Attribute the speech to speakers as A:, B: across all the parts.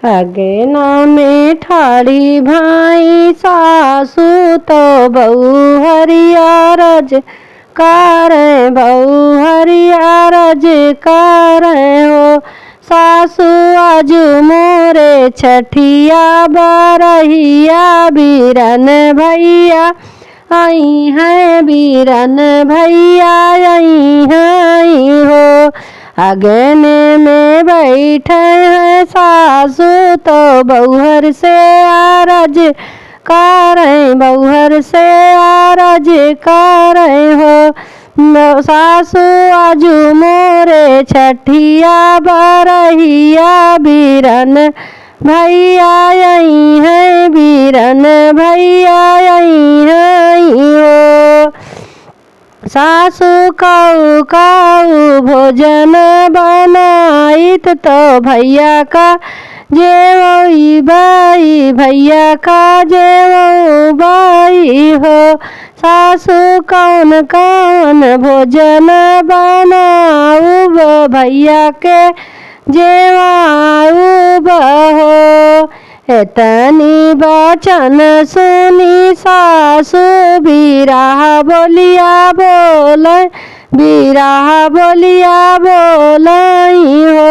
A: अगेना में ठाड़ी भाई सासू तो बहू हरिया रज कारें बहू हरिया रज कारें हो। सासू आज मोरे छठिया बरहिया बीरन भैया आई हैं बीरन भैया आई हैं हो। अगने में बैठे हैं सासू तो बहुहर से आरज करें बहुहर से आरज करें हो। सासू आजू मोरे छठिया बरहिया बीरन भैया आई हैं बीरन भैया आई हैं हो। सासू काऊ काऊ भोजन बनाइत तो भैया का जेवई बाई भैया का जेवऊ बाई हो। सासू कौन कौन भोजन बनाऊ भैया के जेवाऊ बहो। एतनी बचन सुनी सासू बिराह बोलिया बोले बिराह बोलिया बोलाई हो।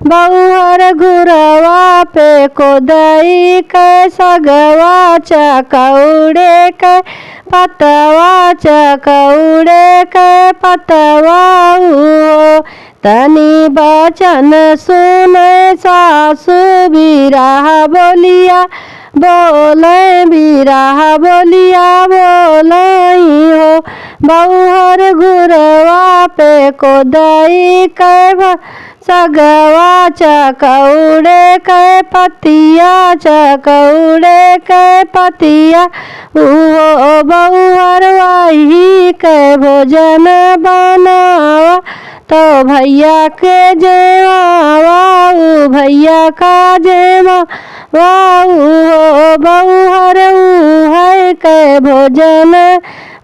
A: बहुहर गुरवा पे कोदई के सगवा चकौड़े के पतवा चकौड़े के पतवा हो। तनी बचन सुने सासू बिराह बोलिया बोले बिराह बोलिया बोलाई हो। बहुहर गुरवा पे कोदई के सगवा चकौड़े के पतिया चकौड़े के पतिया वो बहुहर वाही के भोजन बनावा तो भैया के जेवाऊ भैया का जेवाऊ हो। बहुहर है के भोजन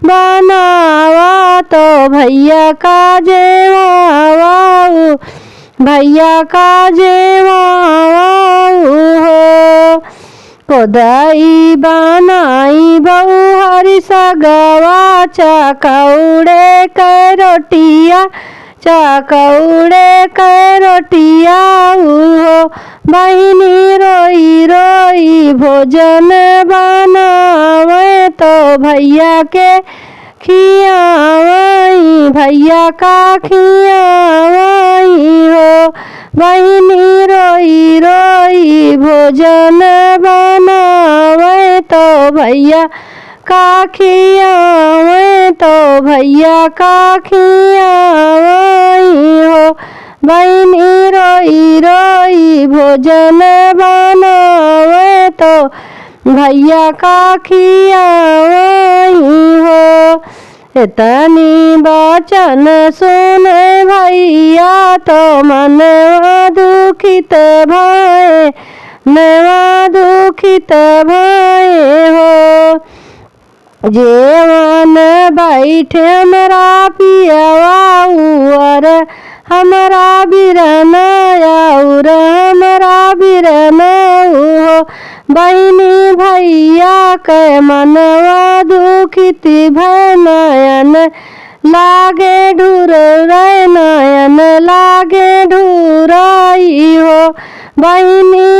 A: बनावा तो भैया का जेवाऊ भैया का जेवाऊ हो। कोदई बनाई बहुहर सगवा चकौड़े के रोटिया चकौड़े के रोटिया हो। बहिनी रोई रोई भोजन बनावे तो भैया के खियावाई भैया का खियावाई हो। बहिनी रोई रोई भोजन बनावे तो भैया का खियावे तो भैया का खियावाई हो। बहिनी रोई रोई भोजन बनावे तो भैया का खियावाई हो। इतनी बचन सुने भैया तो मनवा दुखित भय नवा दुखित भय हो। जेवन बैठे हमरा पियवा उर हमरा बिरन और हमरा बिरन हो। बहिनी भैया के मनवा दुखित भय नयन लागे ढूर नयन लागे ढूराई हो। बहिनी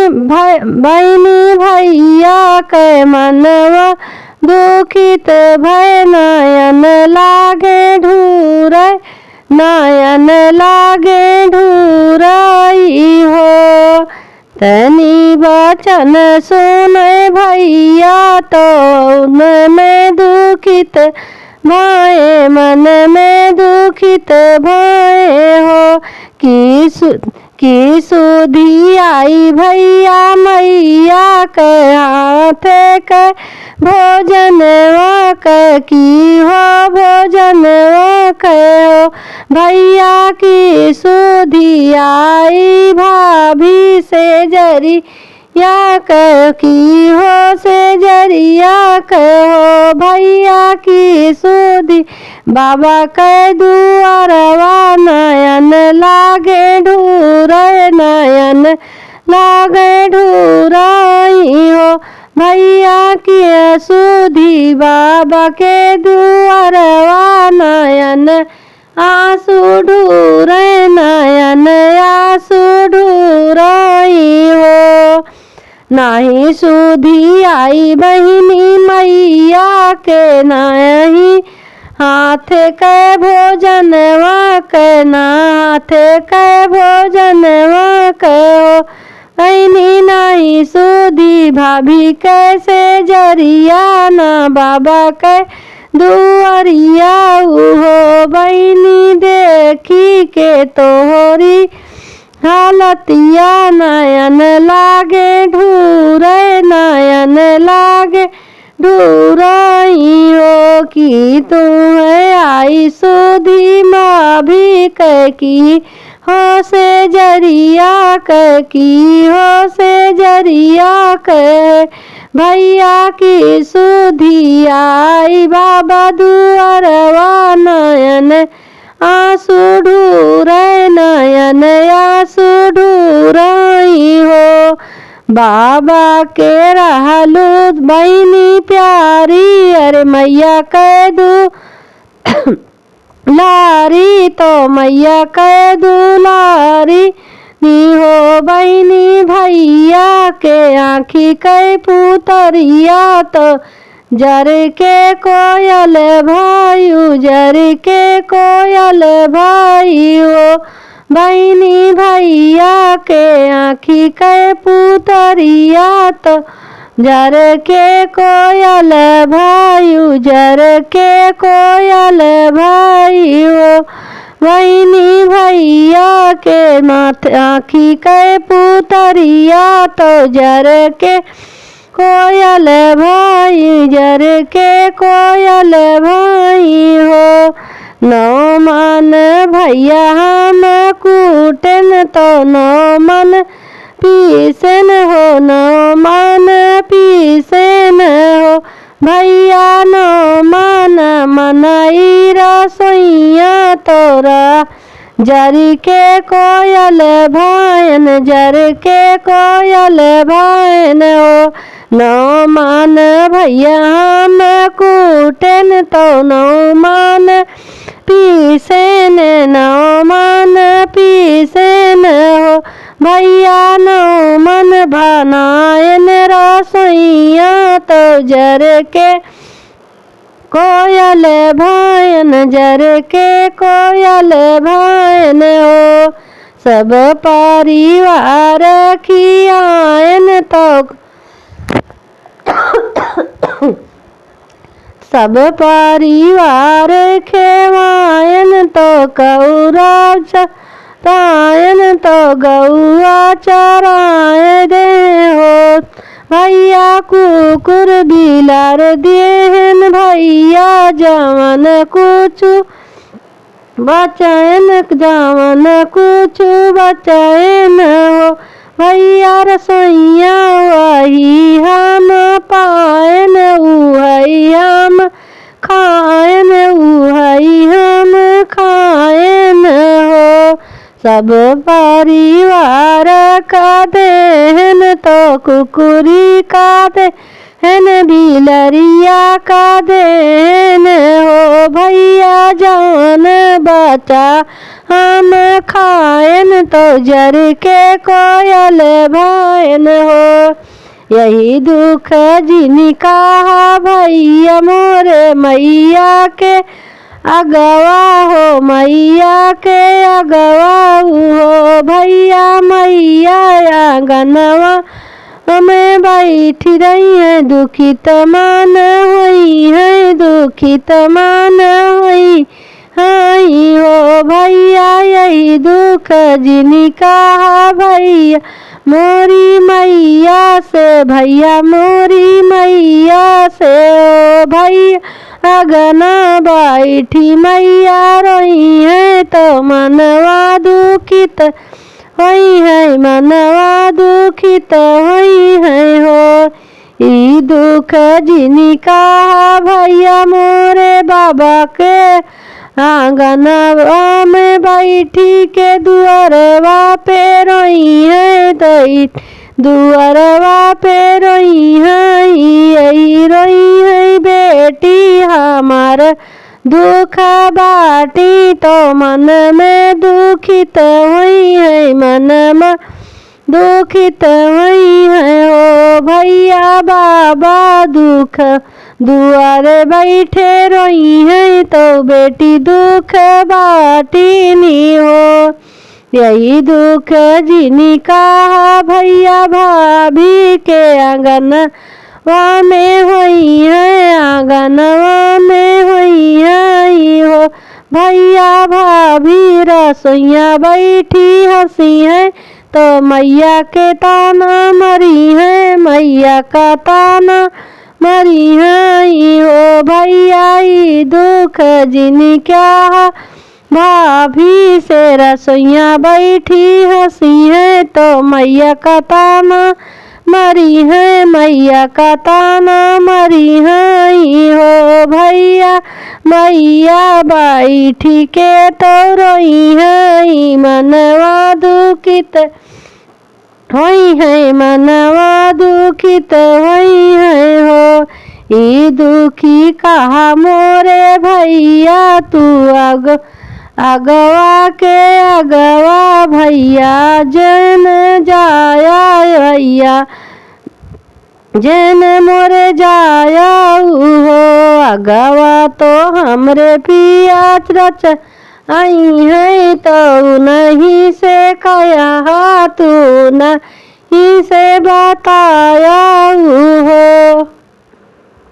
A: भैया के मनवा दुखित भय नयन लागे ढूर नयन लागे ढूराई हो। तनी बचन सुने भैया तो मन में दुखित भय मन में दुखित भय हो। की सुधी आई भैया मैया के हाथ के भोजन के की हो भोजन के हो। भैया की सुधी आई भाभी से जरी या की हो से जरिया के हो। भैया की सुधी बाबा के दुआरवा नयन लागे ढूर नयन लागे ढूराई हो। भैया की सुधी बाबा के दुआरवा नयन आंसू ढूरे नयन आंसू ढूराई हो। नाही सुधी आई बहिनी मैया के नाही हाथ के भोजनवा के ना हाथ के भोजनवा के हो। बहिनी नहीं सुधी भाभी कैसे जरिया ना बाबा के दुआरिया हो। बहिनी देखी के तोहरी हालतिया नयन लागे ढूरे नयन लागे ढूराई हो। कि तुम्हें आई सुधी माँ भी कह की हो से जरिया कह की हो से जरिया कह। भैया की सुधी आई बाबा दुआरवा नयन आंसू ढूरे नयन आंसू ढूराई हो। बाबा के रहलू बहिनी प्यारी अरे मैया कह दू लारी तो मैया कह दू लारी नी हो। बहिनी भैया के आँखी कई पुतरिया तो जर के कोयल भायु जर के कोयल भाई हो। बहिनी भैया के आँखी के पुतरिया तो जर के कोयल भायु जर के कोयल भाई हो। बहिनी भैया के माथ आँखी के पुतरिया तो जर के कोयल भाई जर के कोयल भाई हो। नौ मन भैया हम कूटन तो नौ मन पीसन हो नौ मन पीसन हो। भैया नौ मन मनई रसोइया तोरा जर के कोयल भायन जर के कोयल भायन हो। नौ मान भैया हम कूटन तो नौ मान पीसन नौ मान पीसन हो। भैया नौ मन बनायन रसोइया तो जर के कोयल भायन जर के कोयल भायन हो। सब परिवार खियायन तो सब परिवार खेवायन तो कौरा चरायन तो गौआ चराय दे हो। भैया कुकुर बिलार देहन भैया जवन कुछ बचैन जवन कुछ बचैन हो। भैया रसोइया वही हम पायन उहई हम खायन उहई हम खायन हो। सब परिवार का देहन तो कुकुरी का देहन बिलरिया का देहन हो। भैया जान बचा हम खायन तो जर के कोयल भायन हो। यही दुख जिनका भैया मोरे मैया के अगवा हो मैया के अगवा हो। भैया मैया आंगनवा में बैठी रही है दुखित मान हुई है दुखित मान हुई हाई हो। भैया यही दुख जिनका भैया मोरी मैया से भैया मोरी मैया से ओ भैया अगना बैठी मैया रोई है तो मनवा दुखित हुई है मनवा दुखित हुई है हो। ई दुख जिनका भैया मोरे बाबा के आंगनवा में बैठी के दुअरवा पे रोई है दई दुअरवा पे रोई है यही रोई है बेटी हमार दुख बाटी तो मन में दुखित हुई है मन में दुखित हुई है ओ भैया बाबा दुख दुआरे बैठे रोई है तो बेटी दुख बाटी नी हो यही दुख जिनी कहा भैया भाभी के आंगनवा में हुई है आंगनवा में हुई है हो भैया भाभी रसोइया बैठी हंसी है तो मैया के ताना मरी है मैया का ताना मरी है हो भैया दुख जिनी क्या भाभी से रसोइया बैठी हंसी है तो मैया का ताना मरी है मैया का ताना मरी है हो भैया मैया बैठी के तो रोई है मनवा दुखित होई है मनवा दुखित होई है हो ई दुखी कहा मोरे भैया तू अगवा के अगवा भैया जन जाया भैया जन मोरे जाया हो अगवा तो हमरे पिया रच आई है तो नहीं से कया तू नहीं से बताया हो।